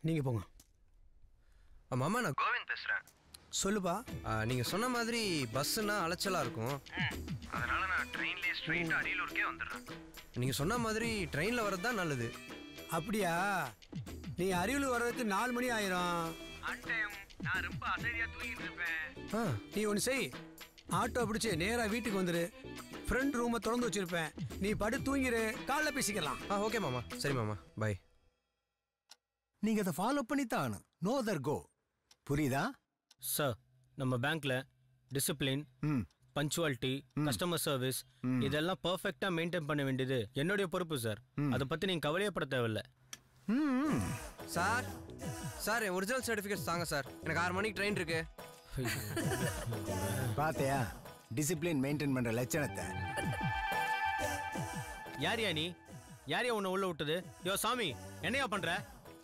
நீங்கள் போங்க. மாமா நான் கோவிந்த் பேசுகிறேன். சொல்லுப்பா. நீங்கள் சொன்ன மாதிரி பஸ்ஸுன்னா அலைச்சலாக இருக்கும். அதனால் நான் ட்ரெயின்லேயே ஸ்ட்ரெயிட்டாக அரியலூருக்கே வந்துடுறேன். நீங்கள் சொன்ன மாதிரி ட்ரெயினில் வர்றது தான் நல்லது. அப்படியா? நீ அரியலூர் வர்றதுக்கு 4 மணி ஆயிரும். நான் ரொம்ப அசதியாக தூங்கிட்டு இருப்பேன். நீ ஒன்று செய், ஆட்டோ பிடிச்சி நேராக வீட்டுக்கு வந்துடு. ஃப்ரெண்ட் ரூமை திறந்து வச்சிருப்பேன், நீ படு தூங்கிடு, காலைல பேசிக்கலாம். ஓகே மாமா. சரி மாமா, பை. நீங்கள் அதை ஃபாலோ பண்ணி தான் நோ அதர் கோ. புரியுதா சார்? நம்ம பேங்க்ல டிசிப்ளின், பஞ்சுவாலிட்டி, கஸ்டமர் சர்வீஸ் இதெல்லாம் பர்ஃபெக்டா மெயின்டைன் பண்ண வேண்டியது என்னுடைய பொறுப்பு சார். அதை பத்தி நீங்க கவலையப்பட தேவையில்லை. சார் சார் என் ஒரிஜினல் சர்டிஃபிகேட்ஸ் தாங்க சார். எனக்கு 6 மணிக்கு ட்ரெயின் இருக்கு. பாத்தியா டிசிப்ளின் மெயின்டைன் பண்ற லட்சணத்தை? யாரியா நீ? யாரையா உன்னை உள்ள விட்டது? யோ சாமி, என்னையா பண்ற?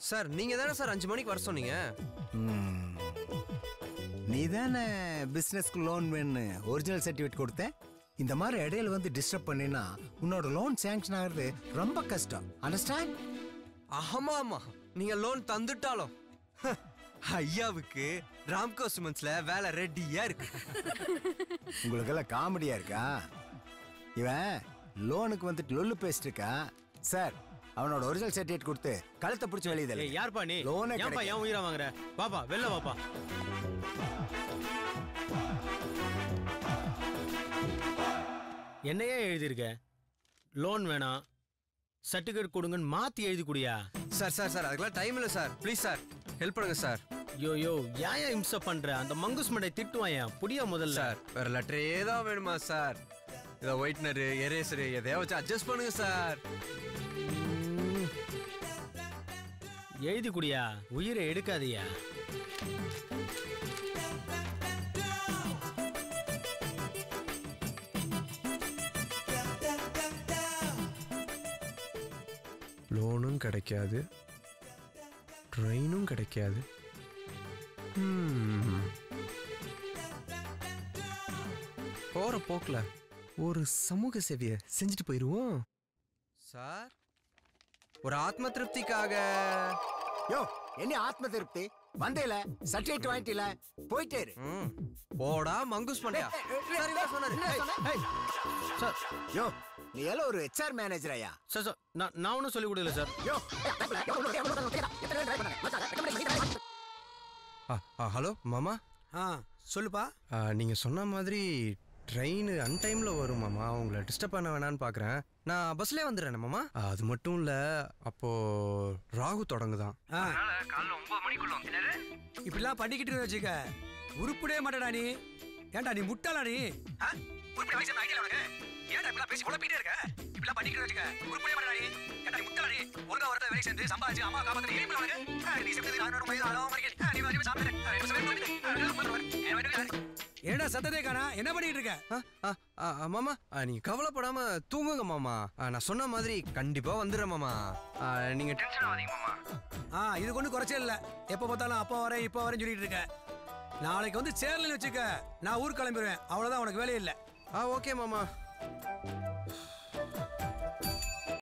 சார் நீங்க தானே சார் 5 மணிக்கு வர சொன்னீங்க. நீ தானே பிசினஸ்க்கு லோன் வேணும்னு ஒரிஜினல் சர்டிஃபிகேட் கொடுத்த. இந்த மாதிரி இடையில வந்து டிஸ்டர்ப் பண்ணினா உன்னோட லோன் சாங்ஷன் ஆகுறது ரொம்ப கஷ்டம். அண்டர்ஸ்டாண்ட்? ஆமா ஆமா, நீங்க லோன் தந்துட்டாலும் ஐயாவுக்கு ராம்கோ சிமெண்ட்ஸ்ல வேலை ரெடியா இருக்கு. உங்களுக்கெல்லாம் காமெடியா இருக்கா? இவன் லோனுக்கு வந்துட்டு லொல்லு பேசிட்டு இருக்கா. சார் அவனோட ஒரிஜினல் சர்டிஃபிகேட் கொடுத்து கழுத்தை பிடிச்சி வெளியே. யார்ப்பா நீ? லோனே ஏன்பா ஏன் உயிரை வாங்குற? பாப்பா வெளில வாப்பா. என்னையே எழுதியிருக்க? லோன் வேணாம், சர்டிஃபிகேட் கொடுங்கன்னு மாத்தி எழுதி குடியா? சார் சார் சார் அதுக்கெல்லாம் டைம் இல்லை சார். ப்ளீஸ் சார் ஹெல்ப் பண்ணுங்க சார். யோ ஏன் இம்சை பண்ற? அந்த மங்குஸ் மண்டை திட்டுவாயா? புடியா முதல்ல. சார் வேற லெட்டரே தான் வேணுமா சார்? இதை ஒயிட்னரு எரேசரு எதையா வச்சு அட்ஜஸ்ட் பண்ணுங்க சார். எழுதி குடியா, உயிரை எடுக்காதியா. லோனும் கிடைக்காது, ட்ரெயினும் கிடைக்காது. போற போக்குல ஒரு சமூக சேவையை செஞ்சுட்டு போயிருவோம் சார். ஒரு ஆத்ம திருப்திக்காக. யோ என்ன ஆத்ம திருப்தி? வந்தேல சர்டிஃபிகேட் வாங்கிட்டீல, போயிட்டே இரு. போடா மங்குஸ் பண்ணையா. சார் யோ நீ எல்லாம் ஒரு HR மேனேஜரையா? சார் சார் நான் ஒன்றும் சொல்லி கொடுக்கல சார். யோ ஹலோ மாமா. சொல்லுப்பா. நீங்க சொன்ன மாதிரி ட்ரெயின் அன்டைம்ல வரும் மாமா. உங்களை டிஸ்டர்ப் பண்ண வேணான்னு பாக்குறேன். நான் பஸ்லயே வந்துடுறேன் மாமா. அது மட்டும் இல்ல, அப்போ ராகு தொடங்குதான். காலைல 9 மணிக்குள்ள வந்துட்டாரு. இப்படிலாம் பண்ணிக்கிட்டு வச்சுக்க உருப்படவே மாட்டடா நீ. ஏன்டா நீ முட்டாளா நீ? உருப்படி வயசு ஐடியா உனக்கு? ஏன்டா இப்படிலாம் பேசி குழப்பிட்டே இருக்க? இப்படிலாம் பண்ணிக்கிட்டு வச்சுக்க உருப்படவே மாட்டடா நீ. ஏன்டா நீ முட்டாளா நீ? ஒழுங்கா வரத வேலை செஞ்சு சம்பாதிச்சு அம்மா காப்பாத்த நீ உனக்கு நீ செஞ்சது 400 வயசு ஆளோ மாதிரி நீ வந்து சாப்பிடு. என்னடா சத்தத்தை காணா? என்ன பண்ணிட்டு இருக்க? மாமா நீங்க கவலைப்படாம தூங்குங்க மாமா. நான் சொன்ன மாதிரி கண்டிப்பா வந்துடுறேன் மாமா. நீங்க டென்ஷன் ஆகாதீங்க மாமா. இது ஒன்றும் குறைச்சே இல்லை. எப்போ பார்த்தாலும் அப்போ வரேன் இப்போ வரேன்னு சொல்லிட்டு இருக்க. நாளைக்கு வந்து சேரலன்னு வச்சுக்க, நான் ஊருக்கு கிளம்பிடுவேன். அவ்வளோதான், உனக்கு வேலையே இல்லை. ஓகே மாமா.